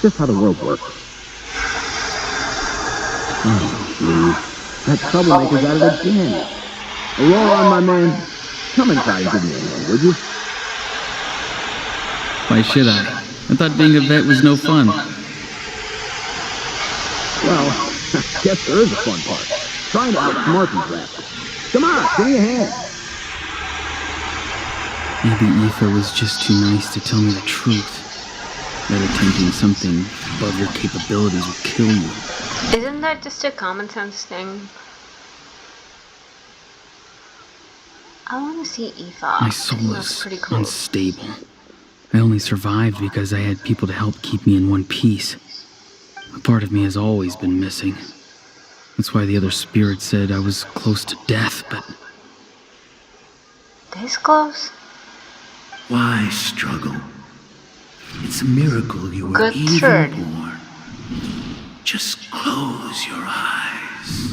just how the world works. Oh, geez. That troublemaker's at it again. Auroran, my man, come and try and give me a hand, would you? Why should I? I thought being a vet was no fun. Well, I guess there is a fun part. Trying to outsmart these rascals. Come on, give me a hand. Maybe Aoife was just too nice to tell me the truth. That attempting something above your capabilities would kill you. Isn't that just a common sense thing? I want to see Aoife. My soul That's is pretty cool. unstable. I only survived because I had people to help keep me in one piece. A part of me has always been missing. That's why the other spirits said I was close to death, but... This close? Why struggle? It's a miracle you were Good even turn. born. Just close your eyes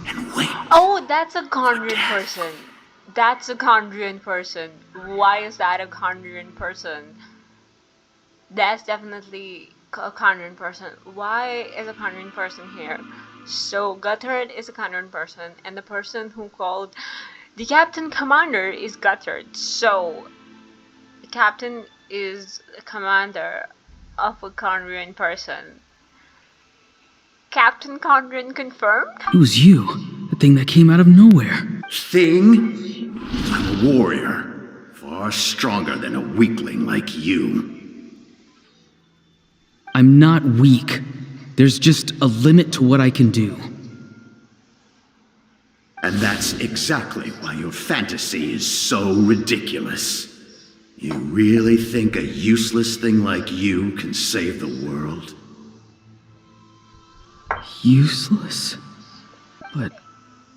and wait. Oh, that's a Conjuring person. That's a Conjuring person. Why is that a Conjuring person? That's definitely a Conjuring person. Why is a Conjuring person here? So Guthard is a Conjuring person, and the person who called the Captain Commander is Guthard. So the Captain is a commander of a Conjuring person. Captain Conjuring confirmed? it was you. The thing that came out of nowhere. Thing? I'm a warrior, far stronger than a weakling like you. I'm not weak. There's just a limit to what I can do. And that's exactly why your fantasy is so ridiculous. You really think a useless thing like you can save the world? Useless? But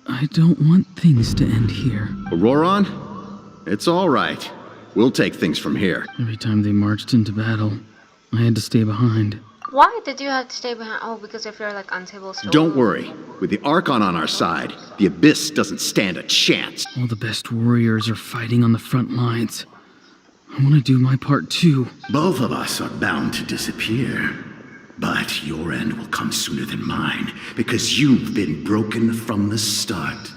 I don't want things to end here. Auroran? It's all right. We'll take things from here. Every time they marched into battle, I had to stay behind. Why did you have to stay behind? Oh, because if you're like unstable soul. Don't worry. With the Archon on our side, the Abyss doesn't stand a chance. All the best warriors are fighting on the front lines. I want to do my part too. Both of us are bound to disappear. But your end will come sooner than mine, because you've been broken from the start.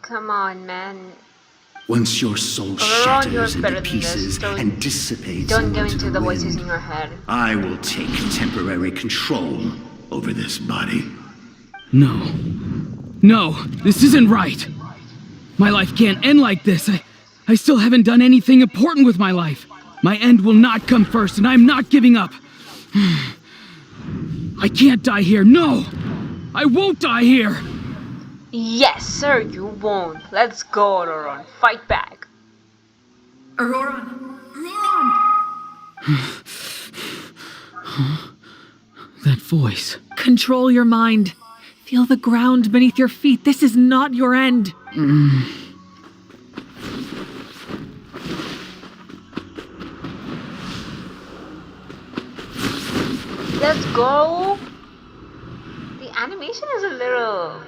Come on, man. Once your soul Auroran, you're shatters better into than this. pieces Don't- and dissipates Don't go into into the voices in your head. I will take temporary control over this body. No. No, this isn't right. My life can't end like this. I still haven't done anything important with my life. My end will not come first, and I'm not giving up. I can't die here. No! I won't die here! Yes, sir, you won't. Let's go, Auroran. Fight back. Auroran! Auroran! That voice. Control your mind. Feel the ground beneath your feet. This is not your end. Let's go. The animation is a little...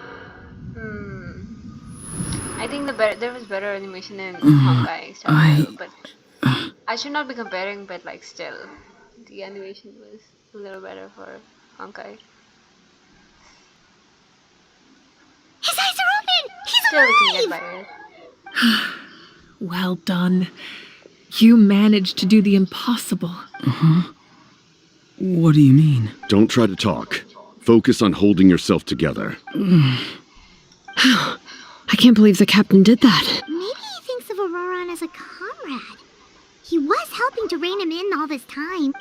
I think there was better animation in Honkai Star Rail, but I should not be comparing, but like still, the animation was a little better for Honkai. His eyes are open! He's Still, we can alive! get by it. Well done. You managed to do the impossible. What do you mean? Don't try to talk. Focus on holding yourself together. I can't believe the captain did that. Maybe he thinks of Auroran as a comrade. He was helping to rein him in all this time.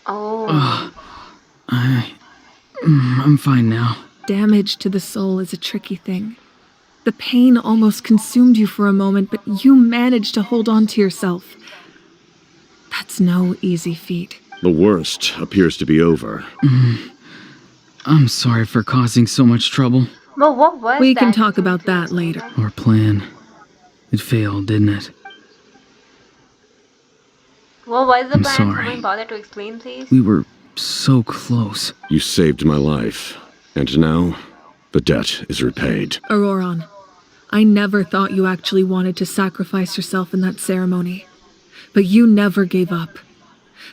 Oh, I'm fine now. Damage to the soul is a tricky thing. The pain almost consumed you for a moment, but you managed to hold on to yourself. That's no easy feat. The worst appears to be over. I'm sorry for causing so much trouble. but what was We that? can talk about that later. Our plan. It failed, didn't it? What was the I'm plan? sorry. Someone bother to explain, please? We were so close. You saved my life. And now, the debt is repaid. Auroran, I never thought you actually wanted to sacrifice yourself in that ceremony. But you never gave up.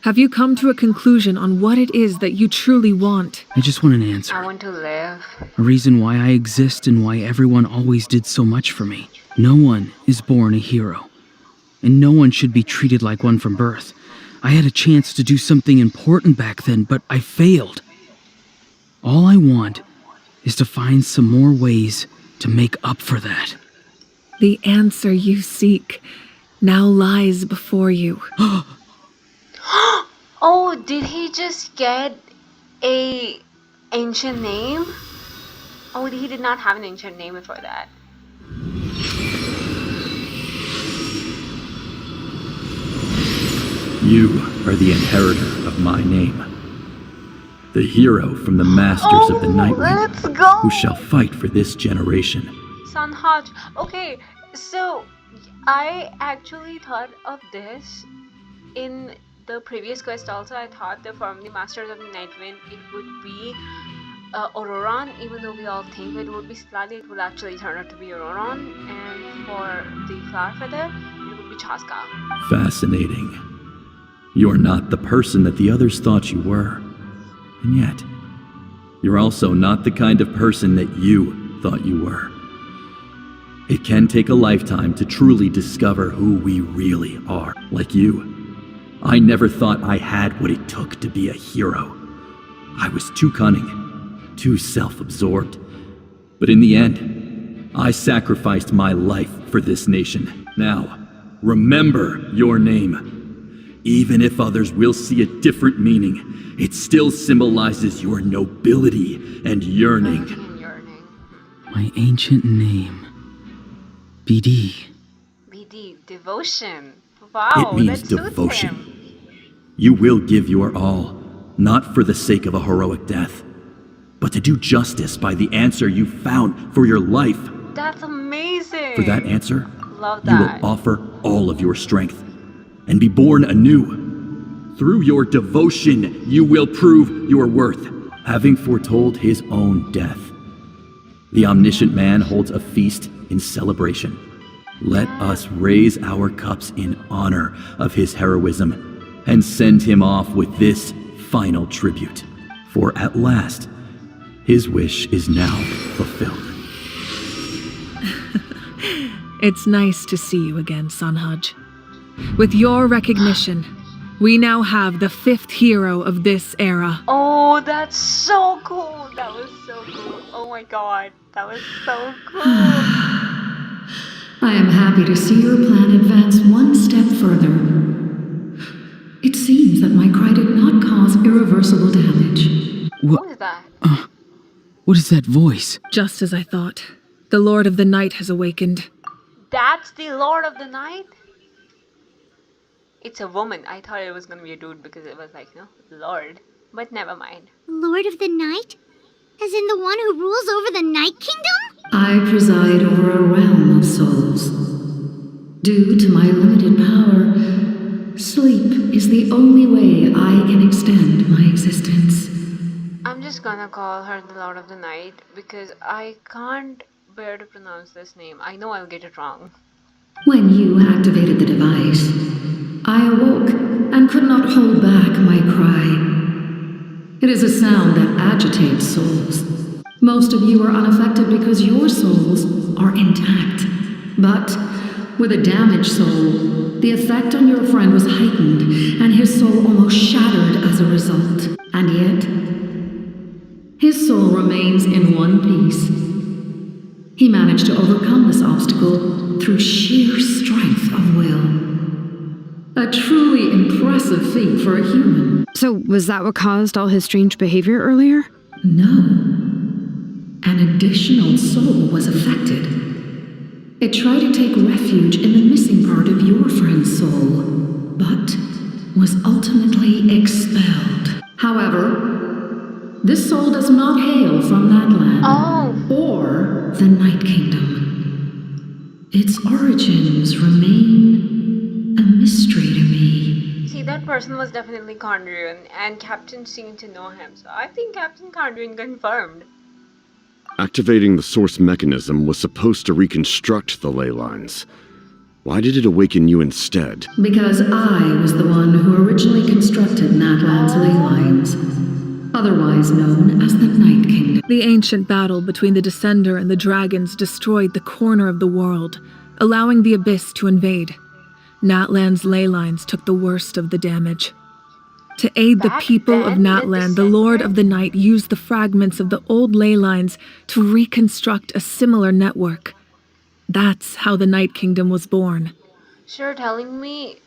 Have you come to a conclusion on what it is that you truly want? I just want an answer. I want to live. A reason why I exist and why everyone always did so much for me. No one is born a hero. And no one should be treated like one from birth. I had a chance to do something important back then, but I failed. All I want is to find some more ways to make up for that. The answer you seek now lies before you. Oh, did he just get a ancient name? Oh, he did not have an ancient name before that. You are the inheritor of my name. The hero from the masters of the Nightwing, Let's go! who shall fight for this generation. Sanhaj. Okay, so I actually thought of this in the previous quest also. I thought that from the Masters of the Nightwind it would be Auroron, even though we all think it would be Slali, it will actually turn out to be Auroron, and for the Flower Feather, it would be Chaska. Fascinating. You're not the person that the others thought you were. And yet, you're also not the kind of person that you thought you were. It can take a lifetime to truly discover who we really are. Like you, I never thought I had what it took to be a hero. I was too cunning, too self-absorbed. But in the end, I sacrificed my life for this nation. Now, remember your name. Even if others will see a different meaning, it still symbolizes your nobility and yearning. My ancient name. BD. BD, devotion. Wow, It means that suits devotion. him. You will give your all, not for the sake of a heroic death, but to do justice by the answer you found for your life. That's amazing. For that answer, Love you that. will offer all of your strength and be born anew. Through your devotion, you will prove your worth, having foretold his own death. The omniscient man holds a feast in celebration. Let us raise our cups in honor of his heroism and send him off with this final tribute. For at last, his wish is now fulfilled. It's nice to see you again, Sanhaj. With your recognition, we now have the 5th hero of this era. Oh, that's so cool. That was so cool. Oh my god, that was so cool. I am happy to see your plan advance one step further. It seems that my cry did not cause irreversible damage. What is that? What is that voice? Just as I thought, the Lord of the Night has awakened. That's the Lord of the Night? It's a woman. I thought it was gonna be a dude because it was like, Lord. But never mind. Lord of the Night? As in the one who rules over the Night Kingdom? I preside over a realm of souls. Due to my limited power, sleep is the only way I can extend my existence. I'm just gonna call her the Lord of the Night because I can't bear to pronounce this name. I know I'll get it wrong. When you activated the device, I awoke and could not hold back my cry. It is a sound that agitates souls. Most of you are unaffected because your souls are intact. But with a damaged soul, the effect on your friend was heightened and his soul almost shattered as a result. And yet, his soul remains in one piece. He managed to overcome this obstacle through sheer strength of will. A truly impressive feat for a human. So, was that what caused all his strange behavior earlier? No. An additional soul was affected. It tried to take refuge in the missing part of your friend's soul, but was ultimately expelled. However, this soul does not hail from that land or the Night Kingdom. Its origins remain a mystery to me. See, that person was definitely Kandrian, and Captain seemed to know him, so I think Captain Kandrian confirmed. Activating the source mechanism was supposed to reconstruct the ley lines. Why did it awaken you instead? Because I was the one who originally constructed Natlan's ley lines, otherwise known as the Night Kingdom. The ancient battle between the Descender and the dragons destroyed the corner of the world, allowing the Abyss to invade. Natlan's ley lines took the worst of the damage. To aid the people of Natlan, the Lord of the Night used the fragments of the old ley lines to reconstruct a similar network. That's how the Night Kingdom was born. So you're telling me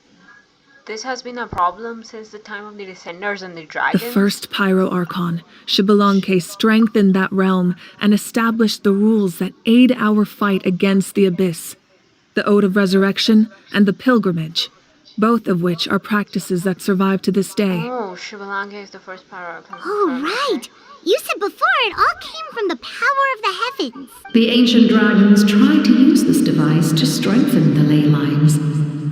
this has been a problem since the time of the Descenders and the The Dragons? first Pyro Archon, Xbalanque, strengthened that realm and established the rules that aid our fight against the Abyss. The Ode of Resurrection and the Pilgrimage, both of which are practices that survive to this day. Oh, Xbalanque is the first Pyro Archon. Oh, right. You said before it all came from the power of the heavens. The ancient dragons tried to use this device to strengthen the ley lines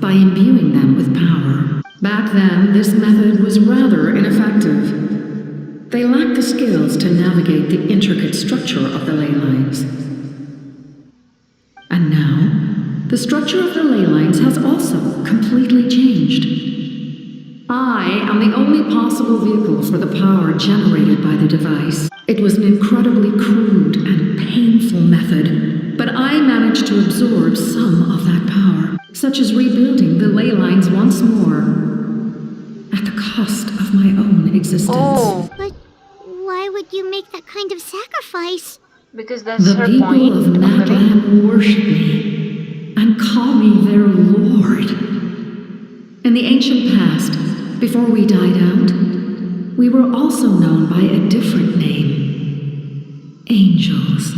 by imbuing them with power. Back then, this method was rather ineffective. They lacked the skills to navigate the intricate structure of the ley lines. And now, the structure of the ley lines has also completely changed. I am the only possible vehicle for the power generated by the device. It was an incredibly crude and painful method, but I managed to absorb some of that power, such as rebuilding the ley lines once more, at the cost of my own existence. Oh, But why would you make that kind of sacrifice? because that's The her people point of of living. Natlan worship me and call me their lord. In the ancient past, before we died out, we were also known by a different name. Angels.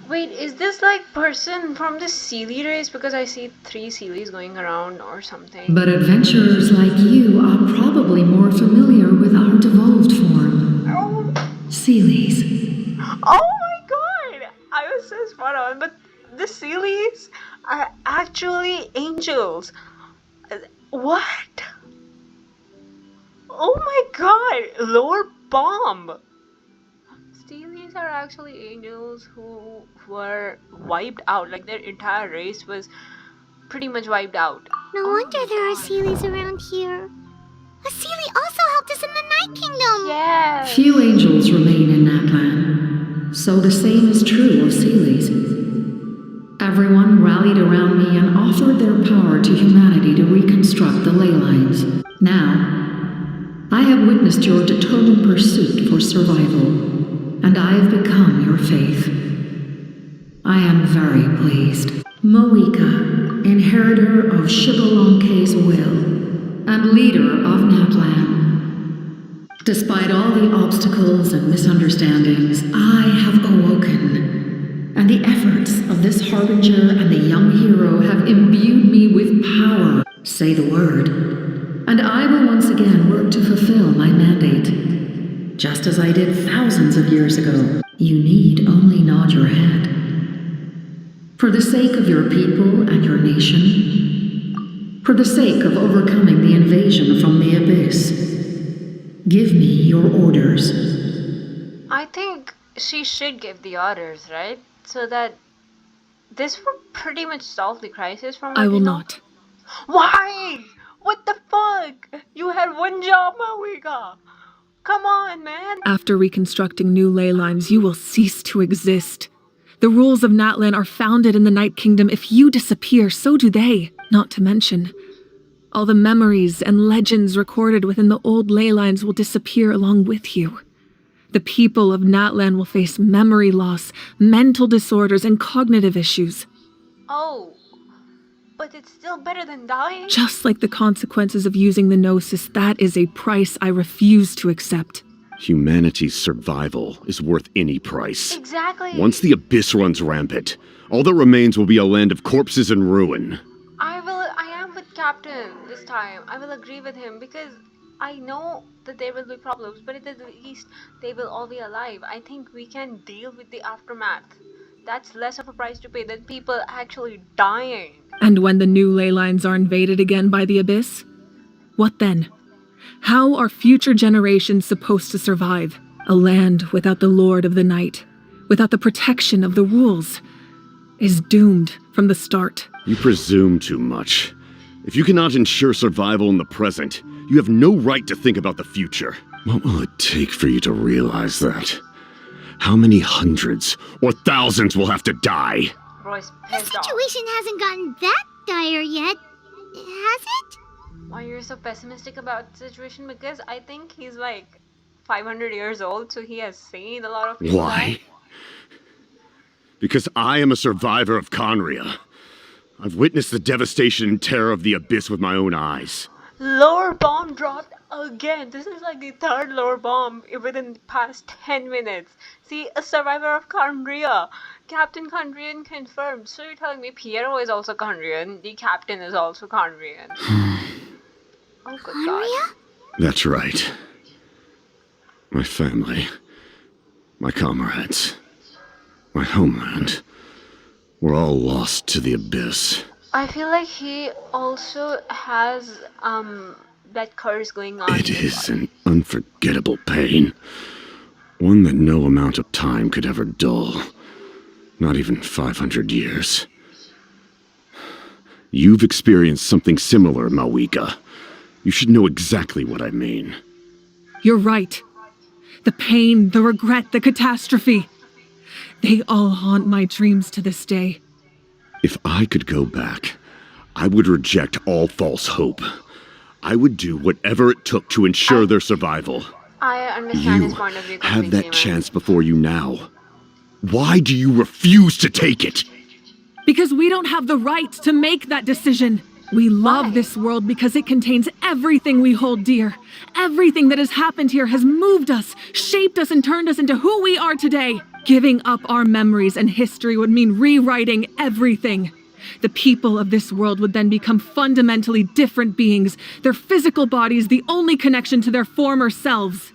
Wait, is this like person from the Seelie race? Because I see 3 Seelies going around or something. But adventurers like you are probably more familiar with our devolved form. Oh, Seelies. oh my god! I was so spot on, but the Seelies are actually angels. What? Oh my god! Lord Bomb! Steelies are actually angels who were wiped out. Like their entire race was pretty much wiped out. No wonder there are Seelies around here. A Seelie also helped us in the Night Kingdom. Yes! Few angels remain in Natlan, so the same is true of Seelies. Everyone rallied around me and offered their power to humanity to reconstruct the ley lines. Now, I have witnessed your determined pursuit for survival, and I have become your faith. I am very pleased. Moika, inheritor of Xbalanque's will, and leader of Natlan. Despite all the obstacles and misunderstandings, I have awoken, and the efforts of this harbinger and the young hero have imbued me with power. Say the word, and I will once again work to fulfill my mandate, just as I did thousands of years ago. You need only nod your head. For the sake of your people and your nation, for the sake of overcoming the invasion from the Abyss, give me your orders. I think she should give the orders, right? So that this would pretty much solve the crisis from what I we will know. not. Why? What the fuck? You had one job, Moika. Come on, man. After reconstructing new ley lines, you will cease to exist. The rules of Natlan are founded in the Night Kingdom. If you disappear, so do they. Not to mention, all the memories and legends recorded within the old ley lines will disappear along with you. The people of Natlan will face memory loss, mental disorders, and cognitive issues. Oh, but it's still better than dying. Just like the consequences of using the Gnosis, that is a price I refuse to accept. Humanity's survival is worth any price. Exactly. Once the Abyss runs rampant, all that remains will be a land of corpses and ruin. I am with Captain this time. I will agree with him because I know that there will be problems, but at the least they will all be alive. I think we can deal with the aftermath. That's less of a price to pay than people actually dying. And when the new ley lines are invaded again by the Abyss? What then? How are future generations supposed to survive? A land without the Lord of the Night, without the protection of the rules, is doomed from the start. You presume too much. If you cannot ensure survival in the present, you have no right to think about the future. What will it take for you to realize that? How many hundreds or thousands will have to die? Roy's The pissed off. situation hasn't gotten that dire yet, has it? Why you're so pessimistic about the situation? Because I think he's like 500 years old, so he has seen a lot of people Why? die. Because I am a survivor of Conria. I've witnessed the devastation and terror of the Abyss with my own eyes. Lower bomb dropped again. This is like the third lower bomb within the past 10 minutes. See, a survivor of Conria. Captain Conrian confirmed. So you're telling me Piero is also Conrian, the captain is also Conrian. Oh, good God. Conria? That's right. My family, my comrades, my homeland, we're all lost to the Abyss. I feel like he also has that curse going on. It is an unforgettable pain. One that no amount of time could ever dull. Not even 500 years. You've experienced something similar, Mawika. You should know exactly what I mean. You're right. The pain, the regret, the catastrophe. They all haunt my dreams to this day. If I could go back, I would reject all false hope. I would do whatever it took to ensure their survival. I understand You his point of view have completely, that man. chance before you now. Why do you refuse to take it? Because we don't have the right to make that decision. We love Why? this world because it contains everything we hold dear. Everything that has happened here has moved us, shaped us, and turned us into who we are today. Giving up our memories and history would mean rewriting everything. The people of this world would then become fundamentally different beings, their physical bodies the only connection to their former selves.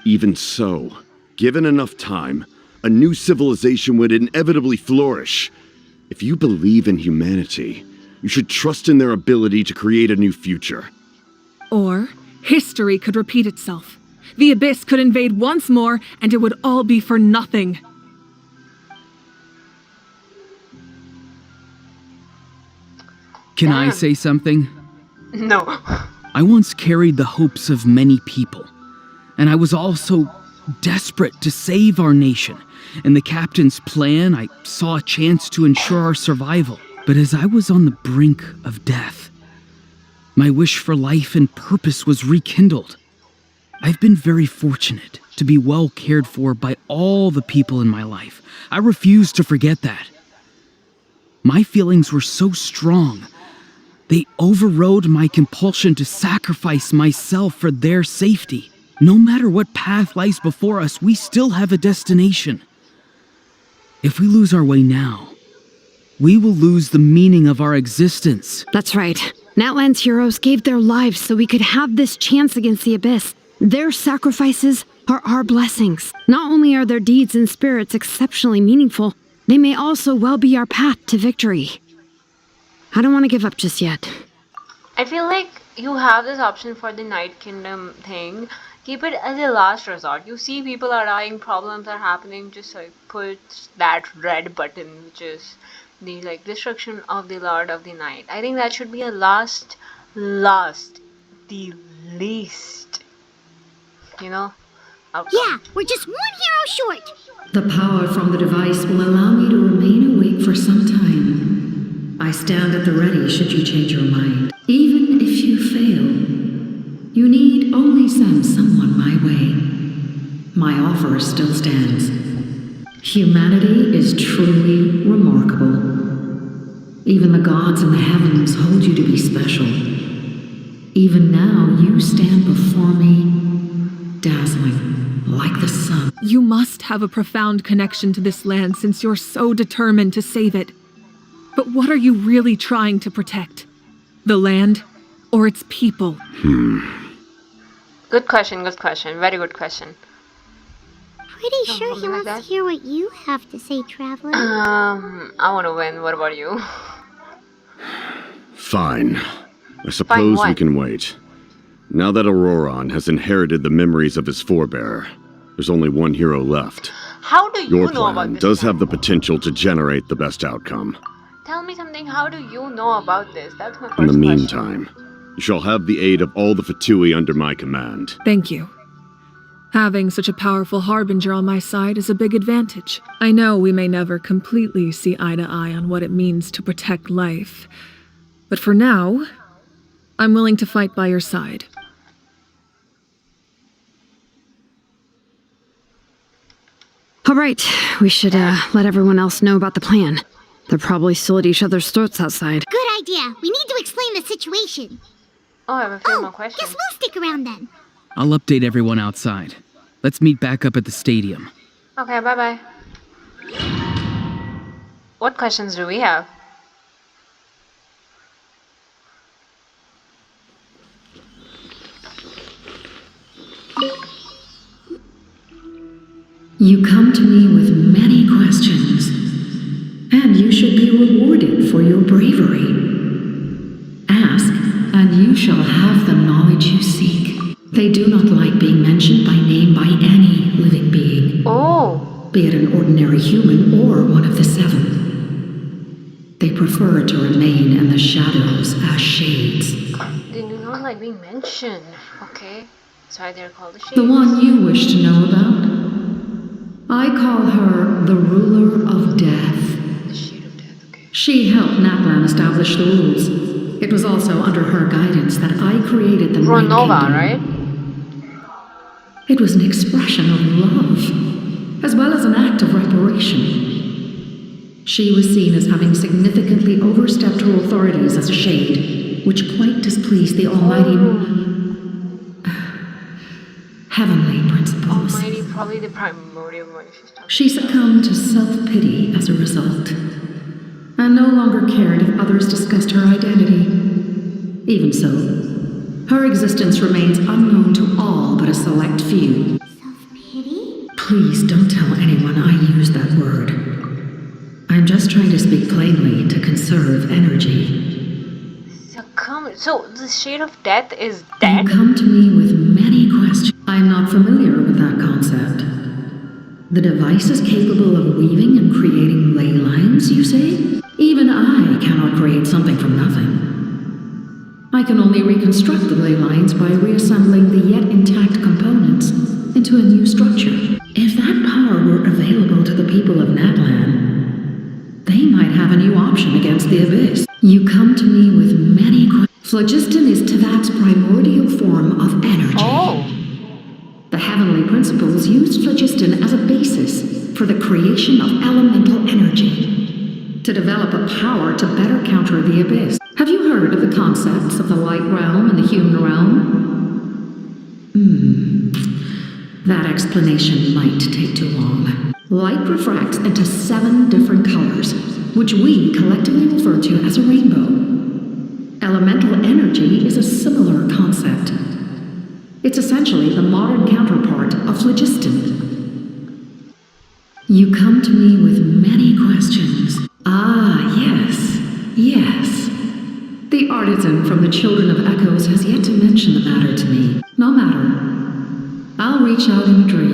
Even so, given enough time, a new civilization would inevitably flourish. If you believe in humanity, you should trust in their ability to create a new future. Or history could repeat itself. The Abyss could invade once more, and it would all be for nothing. Can I Damn. say something? No. I once carried the hopes of many people, and I was also desperate to save our nation. In the captain's plan, I saw a chance to ensure our survival. But as I was on the brink of death, my wish for life and purpose was rekindled. I've been very fortunate to be well cared for by all the people in my life. I refuse to forget that. My feelings were so strong, they overrode my compulsion to sacrifice myself for their safety. No matter what path lies before us, we still have a destination. If we lose our way now, we will lose the meaning of our existence. That's right. Natlan's heroes gave their lives so we could have this chance against the Abyss. Their sacrifices are our blessings. Not only are their deeds and spirits exceptionally meaningful, they may also well be our path to victory. I don't want to give up just yet. I feel like you have this option for the Night Kingdom thing. Keep it as a last resort. You see people are dying, problems are happening, just like put that red button, which is the like destruction of the Lord of the Night. I think that should be a last, the least, outcome. Yeah, we're just one hero short. The power from the device will allow me to remain awake for some time. I stand at the ready should you change your mind. Even if you fail, you need only send someone my way. My offer still stands. Humanity is truly remarkable. Even the gods in the heavens hold you to be special. Even now, you stand before me, dazzling, like the sun. You must have a profound connection to this land since you're so determined to save it. But what are you really trying to protect? The land or its people? Good question, very good question. Pretty sure he something like wants that. to hear what you have to say, Traveler. I want to win. What about you? Fine. I suppose we what? can wait. Now that Auroron has inherited the memories of his forebearer, there's only one hero left. How do you Your know about plan this? does have the potential to generate the best outcome. Tell me me something. How do you know about this? That's my first In the question. meantime, you shall have the aid of all the Fatui under my command. Thank you. Having such a powerful harbinger on my side is a big advantage. I know we may never completely see eye to eye on what it means to protect life, but for now, I'm willing to fight by your side. All right, we should let everyone else know about the plan. They're probably still at each other's throats outside. Good idea. We need to explain the situation. Oh, I have a few more Guess questions. we'll stick around then. I'll update everyone outside. Let's meet back up at the stadium. Okay, bye-bye. What questions do we have? You come to me with many questions, and you should be rewarded for your bravery. Ask, and you shall have the knowledge you seek. They do not like being mentioned by name by any living being, Oh, be it an ordinary human or one of the seven. They prefer to remain in the shadows as shades. they do not like being mentioned. Okay, that's why they're called the Shades. The one you wish to know about? I call her the ruler of death. The Shade of Death, okay. She helped Natlan establish the rules. It was also under her guidance that I created the Night Ronova, Kingdom. right? It was an expression of love, as well as an act of reparation. She was seen as having significantly overstepped her authorities as a shade, which quite displeased the Almighty Heavenly Principles. Almighty, probably the primordial one she's talking She succumbed to self-pity as a result, and no longer cared if others discussed her identity. Even so, her existence remains unknown to all but a select few. Self-pity? Please don't tell anyone I used that word. I'm just trying to speak plainly to conserve energy. Succumb. So the Shade of Death is You dead? come to me with many questions. I'm not familiar with that concept. The device is capable of weaving and creating ley lines, you say? Even I cannot create something from nothing. I can only reconstruct the ley lines by reassembling the yet intact components into a new structure. If that power were available to the people of Natlan, they might have a new option against the Abyss. You come to me with many questions. Phlogiston is Teyvat's primordial form of energy. Oh. The Heavenly Principles used phlogiston as a basis for the creation of elemental energy, to develop a power to better counter the Abyss. Have you heard of the concepts of the Light Realm and the Human Realm? That explanation might take too long. Light refracts into 7 different colors, which we collectively refer to as a rainbow. Elemental energy is a similar concept. It's essentially the modern counterpart of phlogiston. You come to me with many questions. Ah, yes. The artisan from the Children of Echoes has yet to mention the matter to me. No matter. I'll reach out in a dream.